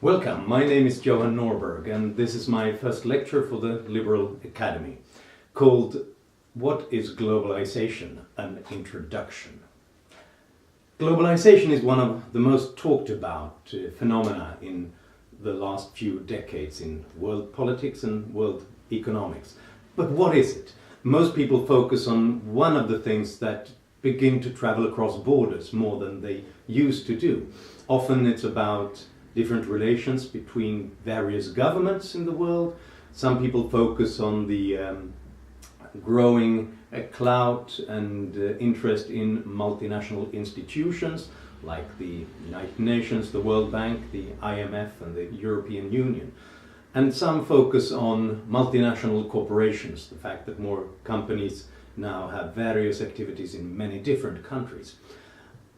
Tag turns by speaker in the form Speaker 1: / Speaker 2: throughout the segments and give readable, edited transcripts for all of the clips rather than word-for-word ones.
Speaker 1: Welcome, my name is Johan Norberg and this is my first lecture for the Liberal Academy called What is Globalization? An Introduction. Globalization is one of the most talked about phenomena in the last few decades in world politics and world economics. But what is it? Most people focus on one of the things that begin to travel across borders more than they used to do. Often it's about different relations between various governments in the world. Some people focus on the growing clout and interest in multinational institutions like the United Nations, the World Bank, the IMF and the European Union. And some focus on multinational corporations, the fact that more companies now have various activities in many different countries.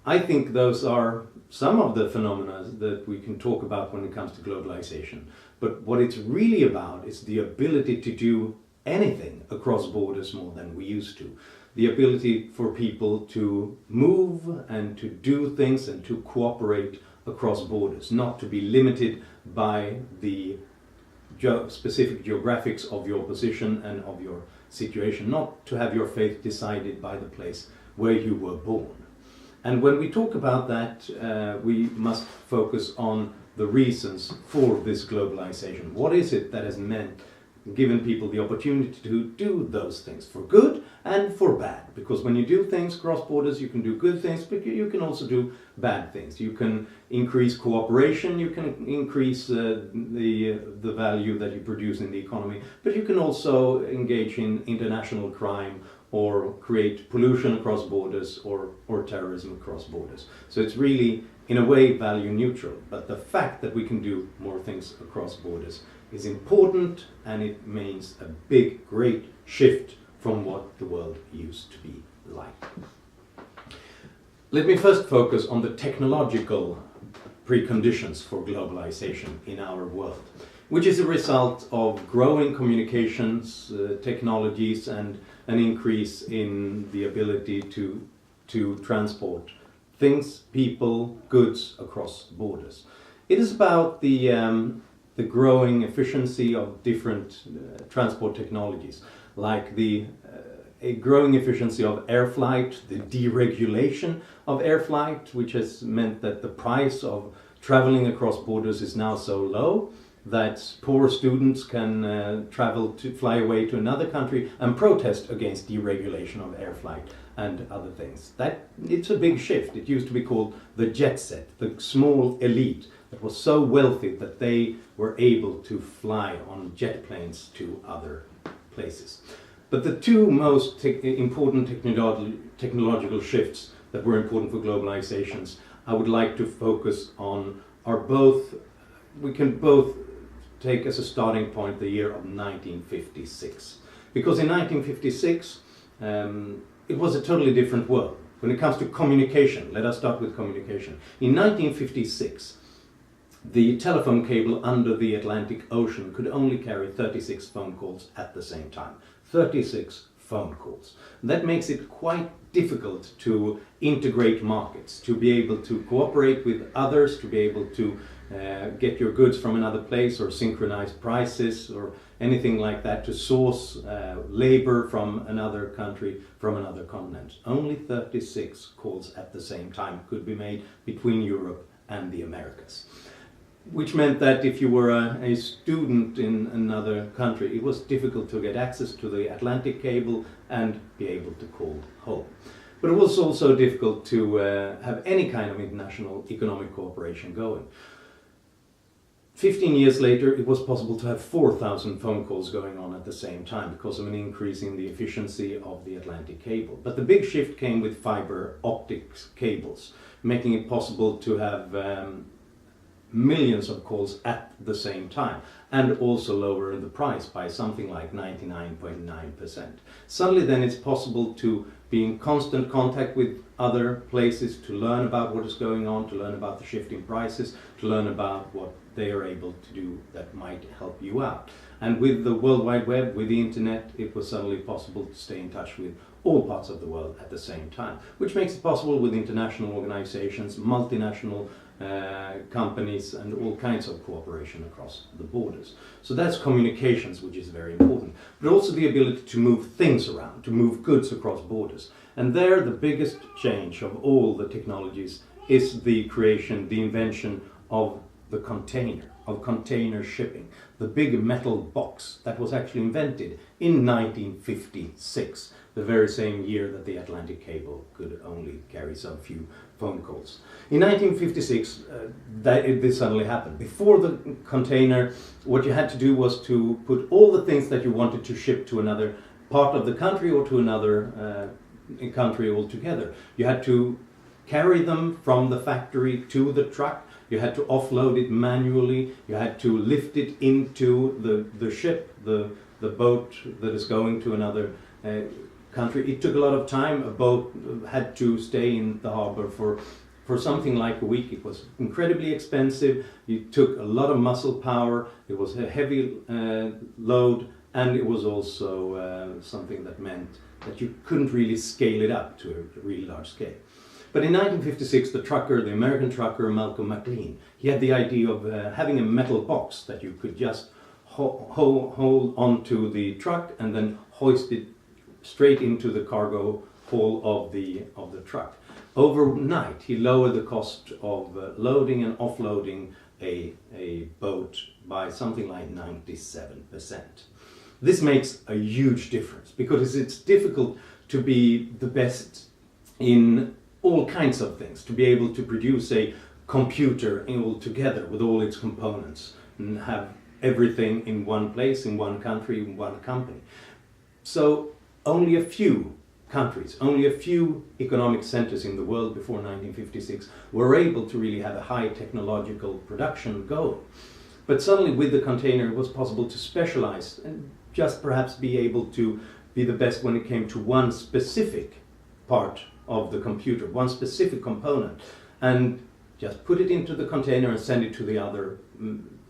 Speaker 1: I think those are some of the phenomena that we can talk about when it comes to globalization. But what it's really about is the ability to do anything across borders more than we used to. The ability for people to move and to do things and to cooperate across borders, not to be limited by the specific geographics of your position and of your situation, not to have your fate decided by the place where you were born. And when we talk about that, we must focus on the reasons for this globalization. What is it that has given people the opportunity to do those things for good and for bad? Because when you do things cross borders, you can do good things, but you can also do bad things. You can increase cooperation, you can increase the value that you produce in the economy, but you can also engage in international crime or create pollution across borders or terrorism across borders. So it's really, in a way, value neutral. But the fact that we can do more things across borders is important, and it means a big, great shift from what the world used to be like. Let me first focus on the technological preconditions for globalization in our world, which is a result of growing communications technologies and an increase in the ability to transport things, people, goods across borders. It is about the growing efficiency of different transport technologies, like the growing efficiency of air flight, the deregulation of air flight, which has meant that the price of traveling across borders is now so low that poor students can fly away to another country and protest against deregulation of air flight and other things. It's a big shift. It used to be called the jet set, the small elite that was so wealthy that they were able to fly on jet planes to other places. But the two most important technological shifts that were important for globalizations I would like to focus on are we can both take as a starting point the year of 1956. Because in 1956, it was a totally different world. When it comes to communication, let us start with communication. In 1956, the telephone cable under the Atlantic Ocean could only carry 36 phone calls at the same time. 36 phone calls. That makes it quite difficult to integrate markets, to be able to cooperate with others, to be able to get your goods from another place or synchronize prices or anything like that, to source labor from another country, from another continent. Only 36 calls at the same time could be made between Europe and the Americas. Which meant that if you were a student in another country, it was difficult to get access to the Atlantic cable and be able to call home. But it was also difficult to have any kind of international economic cooperation going. 15 years later, it was possible to have 4,000 phone calls going on at the same time because of an increase in the efficiency of the Atlantic cable. But the big shift came with fiber optics cables, making it possible to have millions of calls at the same time, and also lower the price by something like 99.9%. Suddenly then it's possible to be in constant contact with other places, to learn about what is going on, to learn about the shifting prices, to learn about what they are able to do that might help you out. And with the World Wide Web, with the internet, it was suddenly possible to stay in touch with all parts of the world at the same time, which makes it possible with international organizations, multinational companies and all kinds of cooperation across the borders. So that's communications, which is very important, but also the ability to move things around, to move goods across borders. And there the biggest change of all the technologies is the creation, the invention of the container, of container shipping. The big metal box that was actually invented in 1956, the very same year that the Atlantic cable could only carry some few phone calls. In 1956, this suddenly happened. Before the container, what you had to do was to put all the things that you wanted to ship to another part of the country or to another country altogether. You had to carry them from the factory to the truck. You had to offload it manually. You had to lift it into the ship, the boat that is going to another country. It took a lot of time. A boat had to stay in the harbor for something like a week. It was incredibly expensive. It took a lot of muscle power. It was a heavy load, and it was also something that meant that you couldn't really scale it up to a really large scale. But in 1956, the American trucker Malcolm McLean, he had the idea of having a metal box that you could just hold onto the truck and then hoist it straight into the cargo hall of the truck. Overnight, he lowered the cost of loading and offloading a boat by something like 97%. This makes a huge difference because it's difficult to be the best in all kinds of things, to be able to produce a computer all together with all its components and have everything in one place, in one country, in one company. So only a few countries, only a few economic centers in the world before 1956 were able to really have a high technological production going. But suddenly with the container it was possible to specialize and just perhaps be able to be the best when it came to one specific part of the computer, one specific component, and just put it into the container and send it to the other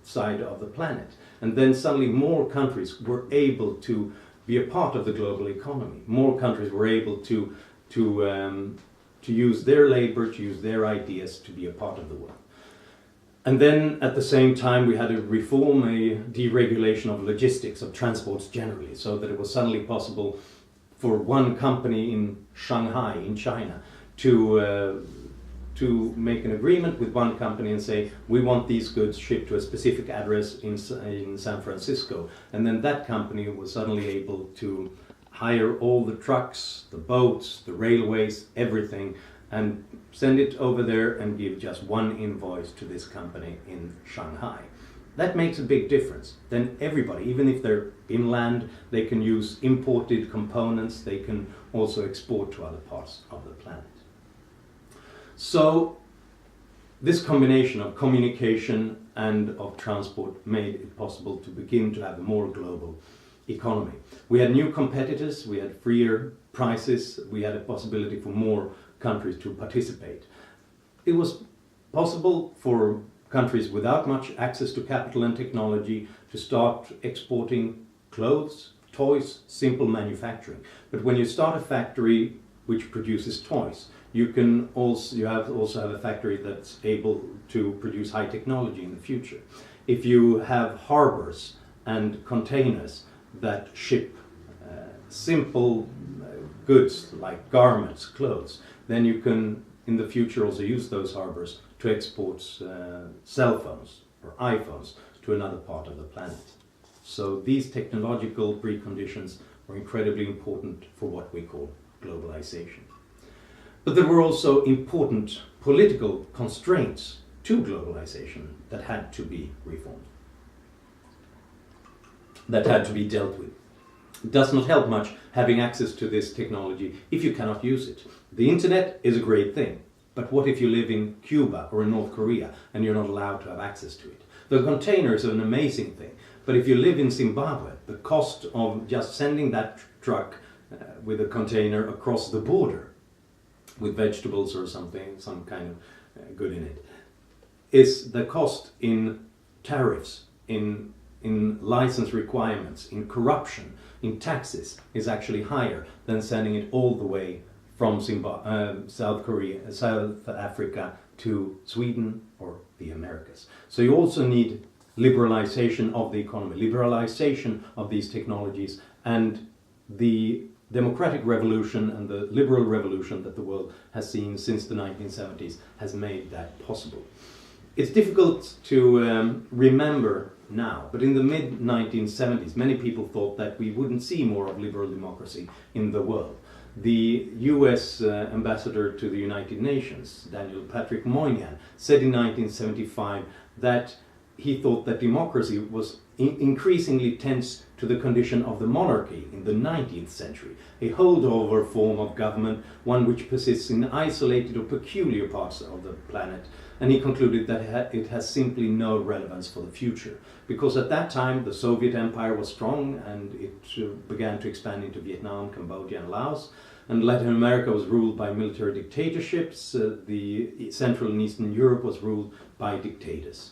Speaker 1: side of the planet. And then suddenly more countries were able to be a part of the global economy. More countries were able to use their labor, to use their ideas to be a part of the world. And then at the same time we had a reform, a deregulation of logistics, of transports generally, so that it was suddenly possible for one company in Shanghai, in China, to make an agreement with one company and say, we want these goods shipped to a specific address in San Francisco. And then that company was suddenly able to hire all the trucks, the boats, the railways, everything, and send it over there and give just one invoice to this company in Shanghai. That makes a big difference. Then everybody, even if they're inland, they can use imported components, they can also export to other parts of the planet. So this combination of communication and of transport made it possible to begin to have a more global economy. We had new competitors, we had freer prices, we had a possibility for more countries to participate. It was possible for countries without much access to capital and technology to start exporting clothes, toys, simple manufacturing. But when you start a factory which produces toys, you also have a factory that's able to produce high technology in the future. If you have harbors and containers that ship simple goods like garments, clothes, then you can in the future also use those harbors to export cell phones or iPhones to another part of the planet. So these technological preconditions were incredibly important for what we call globalization. But there were also important political constraints to globalization that had to be reformed, that had to be dealt with. It does not help much having access to this technology if you cannot use it. The internet is a great thing, but what if you live in Cuba or in North Korea and you're not allowed to have access to it? The container is an amazing thing, but if you live in Zimbabwe, the cost of just sending that truck with a container across the border with vegetables or something, some kind of good in it, is the cost in tariffs, in license requirements, in corruption, in taxes, is actually higher than sending it all the way from South Korea, South Africa to Sweden or the Americas. So you also need liberalization of the economy, liberalization of these technologies, and the democratic revolution and the liberal revolution that the world has seen since the 1970s has made that possible. It's difficult to remember now, but in the mid-1970s, many people thought that we wouldn't see more of liberal democracy in the world. The US ambassador to the United Nations, Daniel Patrick Moynihan, said in 1975 that he thought that democracy was increasingly tense to the condition of the monarchy in the 19th century, a holdover form of government, one which persists in isolated or peculiar parts of the planet. And he concluded that it has simply no relevance for the future, because at that time the Soviet Empire was strong and it began to expand into Vietnam, Cambodia and Laos, and Latin America was ruled by military dictatorships, the Central and Eastern Europe was ruled by dictators.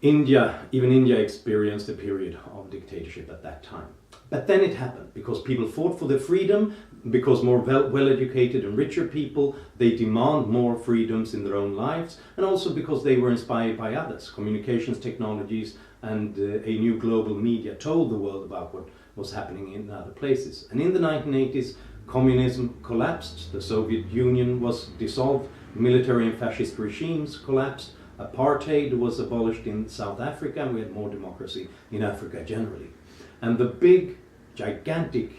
Speaker 1: Even India experienced a period of dictatorship at that time. But then it happened, because people fought for their freedom, because more well-educated and richer people, they demand more freedoms in their own lives, and also because they were inspired by others. Communications technologies and a new global media told the world about what was happening in other places. And in the 1980s, communism collapsed, the Soviet Union was dissolved, military and fascist regimes collapsed, apartheid was abolished in South Africa, and we had more democracy in Africa generally. And the big, gigantic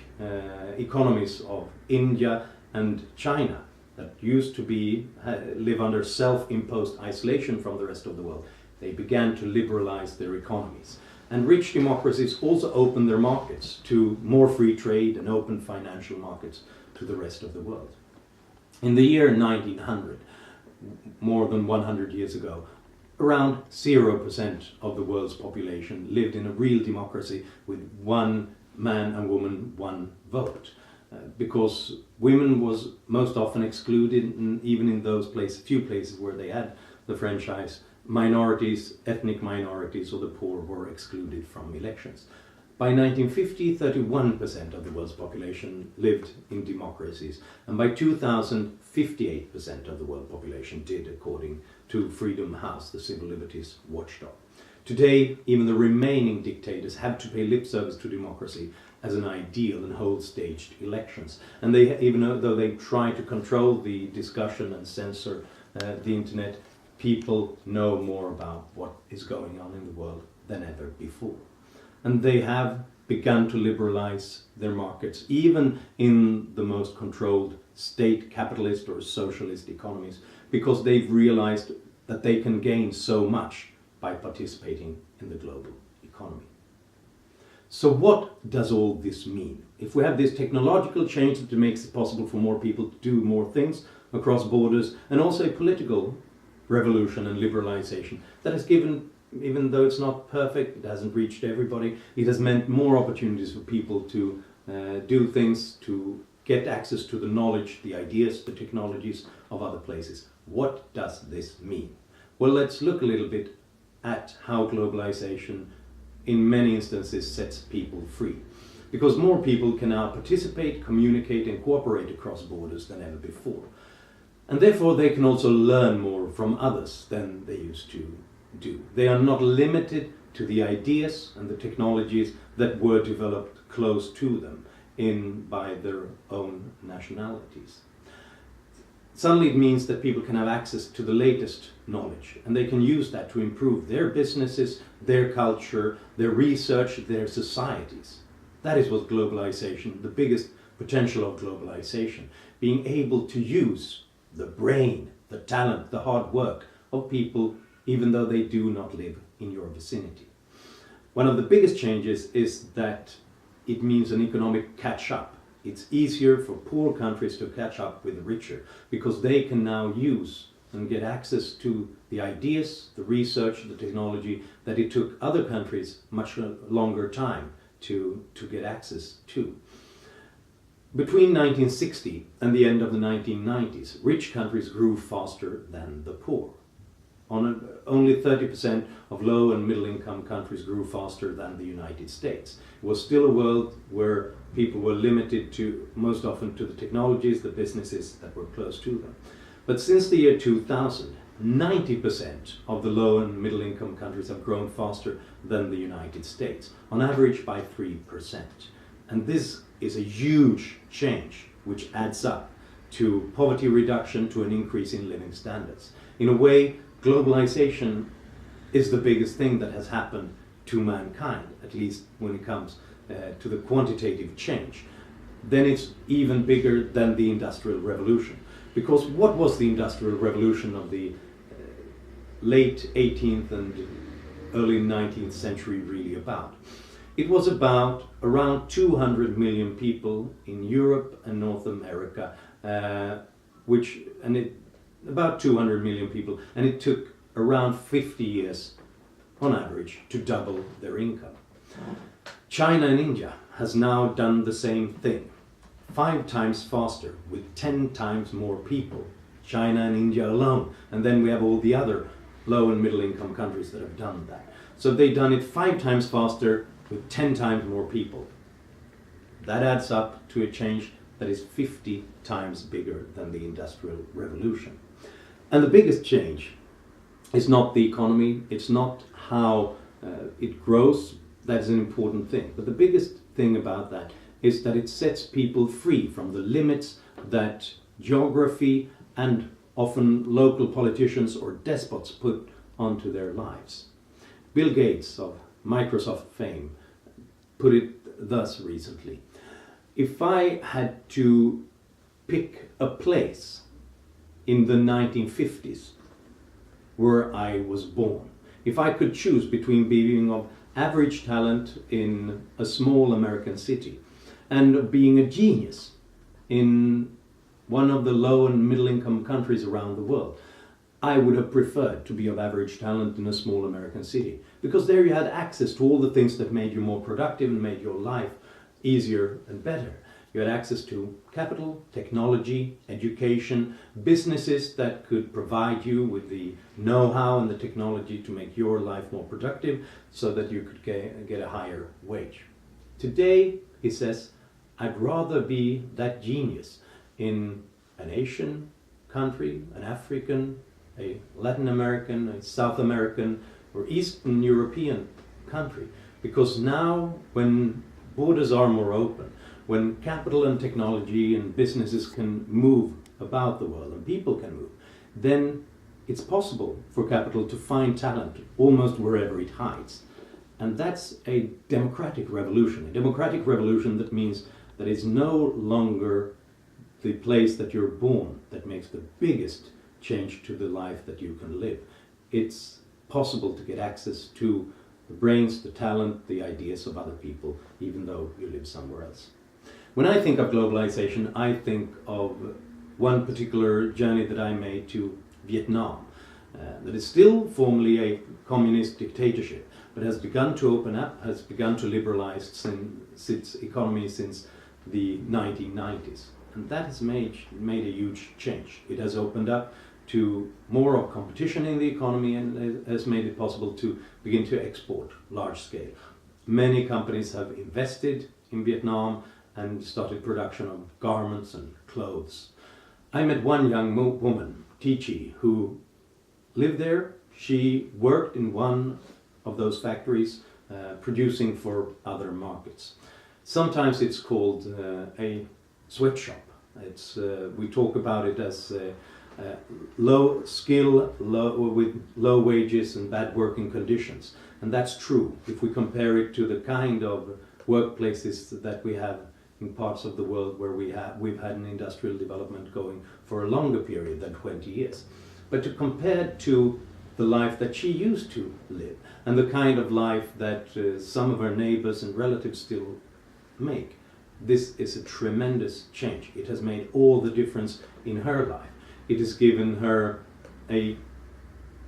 Speaker 1: economies of India and China that used to live under self-imposed isolation from the rest of the world, they began to liberalize their economies. And rich democracies also opened their markets to more free trade and open financial markets to the rest of the world. In the year 1900, more than 100 years ago, around 0% of the world's population lived in a real democracy with one man and woman, one vote. Because women was most often excluded, and even in those few places where they had the franchise, minorities, ethnic minorities or the poor were excluded from elections. By 1950, 31% of the world's population lived in democracies, and by 2000, 58% of the world population did, according to Freedom House, the civil liberties watchdog. Today, even the remaining dictators have to pay lip service to democracy as an ideal and hold staged elections. And even though they try to control the discussion and censor the internet, people know more about what is going on in the world than ever before. And they have begun to liberalize their markets, even in the most controlled state capitalist or socialist economies, because they've realized that they can gain so much by participating in the global economy. So what does all this mean? If we have this technological change that makes it possible for more people to do more things across borders, and also a political revolution and liberalization that has given, even though it's not perfect, it hasn't reached everybody, it has meant more opportunities for people to do things, to get access to the knowledge, the ideas, the technologies of other places. What does this mean? Well, let's look a little bit at how globalization in many instances sets people free. Because more people can now participate, communicate and cooperate across borders than ever before. And therefore they can also learn more from others than they used to do. They are not limited to the ideas and the technologies that were developed close to them by their own nationalities. Suddenly it means that people can have access to the latest knowledge, and they can use that to improve their businesses, their culture, their research, their societies. That is what globalization, the biggest potential of globalization, being able to use the brain, the talent, the hard work of people, even though they do not live in your vicinity. One of the biggest changes is that it means an economic catch-up. It's easier for poor countries to catch up with the richer, because they can now use and get access to the ideas, the research, the technology that it took other countries much longer time to get access to. Between 1960 and the end of the 1990s, rich countries grew faster than the poor. Only 30% of low and middle income countries grew faster than the United States. It was still a world where people were limited to, most often, to the technologies, the businesses that were close to them. But since the year 2000, 90% of the low and middle income countries have grown faster than the United States, on average by 3%. And this is a huge change which adds up to poverty reduction, to an increase in living standards. In a way, globalization is the biggest thing that has happened to mankind, at least when it comes to the quantitative change. Then it's even bigger than the Industrial Revolution. Because what was the Industrial Revolution of the late 18th and early 19th century really about? It was about around 200 million people in Europe and North America, about 200 million people, and it took around 50 years on average to double their income. China and India has now done the same thing, 5 times faster with 10 times more people. China and India alone, and then we have all the other low and middle income countries that have done that. So they've done it 5 times faster with 10 times more people. That adds up to a change that is 50 times bigger than the Industrial Revolution. And the biggest change is not the economy, it's not how it grows, that's an important thing. But the biggest thing about that is that it sets people free from the limits that geography and often local politicians or despots put onto their lives. Bill Gates of Microsoft fame put it thus recently: if I had to pick a place in the 1950s where I was born, if I could choose between being of average talent in a small American city and being a genius in one of the low and middle income countries around the world, I would have preferred to be of average talent in a small American city, because there you had access to all the things that made you more productive and made your life easier and better. You had access to capital, technology, education, businesses that could provide you with the know-how and the technology to make your life more productive so that you could get a higher wage. Today, he says, I'd rather be that genius in an Asian country, an African, a Latin American, a South American, or Eastern European country. Because now, when borders are more open, when capital and technology and businesses can move about the world and people can move, then it's possible for capital to find talent almost wherever it hides. And that's a democratic revolution that means that it's no longer the place that you're born that makes the biggest change to the life that you can live. It's possible to get access to the brains, the talent, the ideas of other people, even though you live somewhere else. When I think of globalization, I think of one particular journey that I made to Vietnam, that is still formally a communist dictatorship, but has begun to open up, has begun to liberalize its economy since the 1990s. And that has made a huge change. It has opened up to more of competition in the economy and has made it possible to begin to export large scale. Many companies have invested in Vietnam and started production of garments and clothes. I met one young woman, Tichi, who lived there. She worked in one of those factories producing for other markets. Sometimes it's called a sweatshop. We talk about it as low skill, with low wages and bad working conditions. And that's true if we compare it to the kind of workplaces that we have in parts of the world where we've had an industrial development going for a longer period than 20 years. But to compare to the life that she used to live and the kind of life that some of her neighbors and relatives still make, this is a tremendous change. It has made all the difference in her life. It has given her a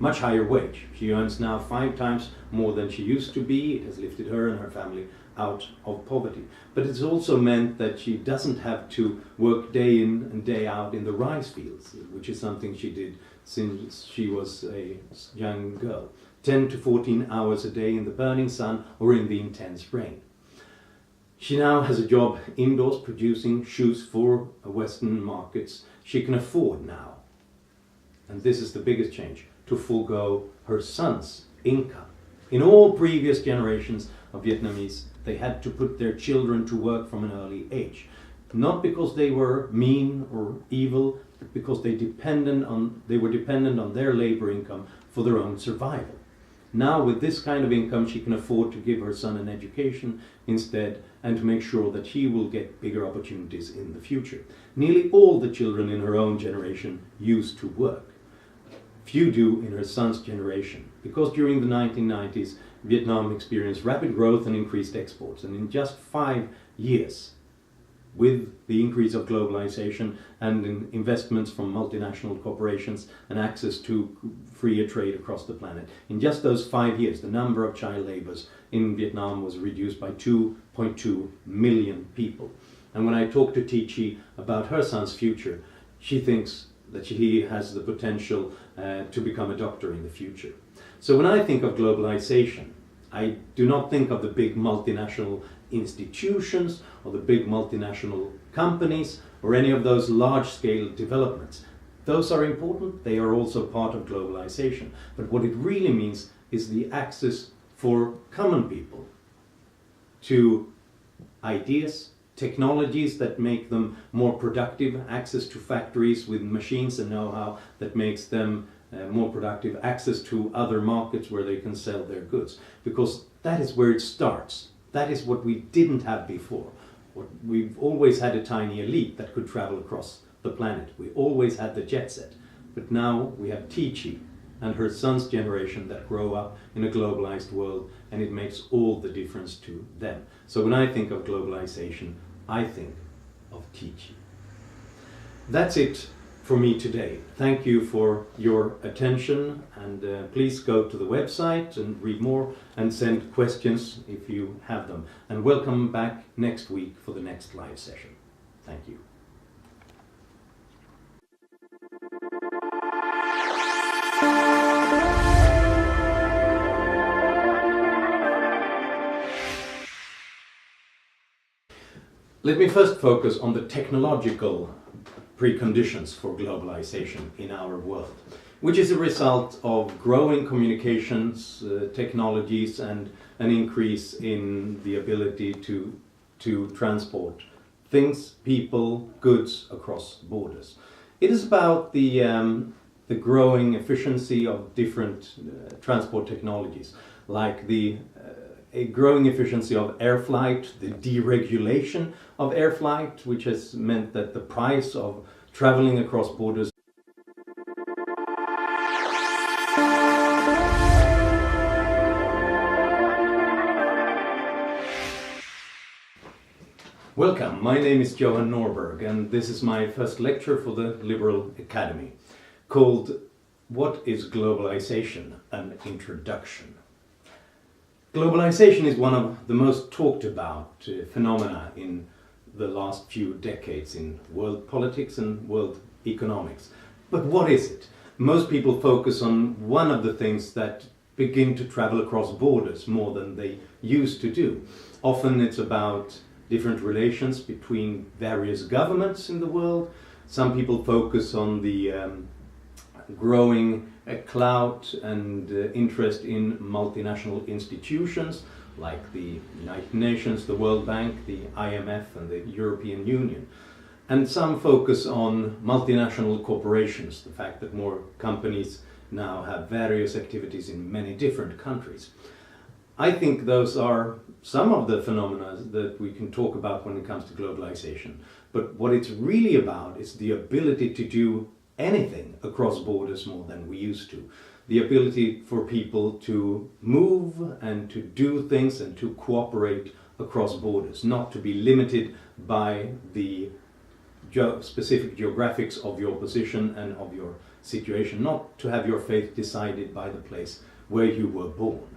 Speaker 1: much higher wage. She earns now 5 times more than she used to be. It has lifted her and her family out of poverty. But it's also meant that she doesn't have to work day in and day out in the rice fields, which is something she did since she was a young girl. 10 to 14 hours a day in the burning sun or in the intense rain. She now has a job indoors producing shoes for Western markets. She can afford now, and this is the biggest change, to forego her son's income. In all previous generations of Vietnamese, they had to put their children to work from an early age. Not because they were mean or evil, but because they were dependent on their labor income for their own survival. Now with this kind of income she can afford to give her son an education instead and to make sure that he will get bigger opportunities in the future. Nearly all the children in her own generation used to work. Few do in her son's generation, because during the 1990s Vietnam experienced rapid growth and increased exports, and in just 5 years, with the increase of globalization and in investments from multinational corporations and access to freer trade across the planet, in just those 5 years the number of child laborers in Vietnam was reduced by 2.2 million people. And when I talk to Thi about her son's future, she thinks that he has the potential to become a doctor in the future. So when I think of globalization, I do not think of the big multinational institutions or the big multinational companies or any of those large-scale developments. Those are important, they are also part of globalization. But what it really means is the access for common people to ideas, technologies that make them more productive, access to factories with machines and know-how that makes them more productive, access to other markets where they can sell their goods. Because that is where it starts. That is what we didn't have before. We've always had a tiny elite that could travel across the planet. We always had the jet set. But now we have Thi and her son's generation that grow up in a globalized world, and it makes all the difference to them. So when I think of globalization, I think of Thi. That's it for me today. Thank you for your attention, and please go to the website and read more and send questions if you have them. And welcome back next week for the next live session. Thank you. Let me first focus on the technological preconditions for globalization in our world, which is a result of growing communications technologies and an increase in the ability to transport things, people, goods across borders. It is about the growing efficiency of different transport technologies, like a growing efficiency of air flight, the deregulation of air flight, which has meant that the price of traveling across borders Welcome, my name is Johan Norberg, and this is my first lecture for the Liberal Academy, called What is Globalization? An Introduction. Globalization is one of the most talked about phenomena in the last few decades in world politics and world economics. But what is it? Most people focus on one of the things that begin to travel across borders more than they used to do. Often it's about different relations between various governments in the world. Some people focus on the growing clout and interest in multinational institutions like the United Nations, the World Bank, the IMF and the European Union. And some focus on multinational corporations, the fact that more companies now have various activities in many different countries. I think those are some of the phenomena that we can talk about when it comes to globalization. But what it's really about is the ability to do anything across borders more than we used to. The ability for people to move and to do things and to cooperate across borders, not to be limited by the specific geographics of your position and of your situation, not to have your fate decided by the place where you were born.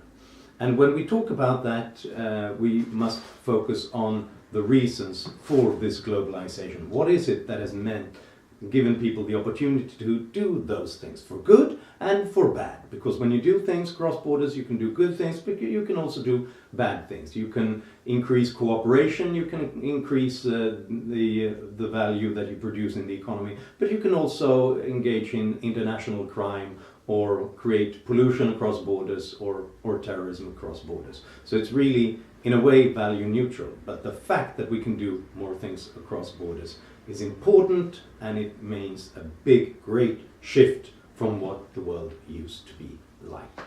Speaker 1: And when we talk about that, we must focus on the reasons for this globalization. What is it that has meant given people the opportunity to do those things for good and for bad. Because when you do things cross borders, you can do good things, but you can also do bad things. You can increase cooperation, you can increase the value that you produce in the economy, but you can also engage in international crime or create pollution across borders or terrorism across borders. So it's really, in a way, value neutral. But the fact that we can do more things across borders is important, and it means a big, great shift from what the world used to be like.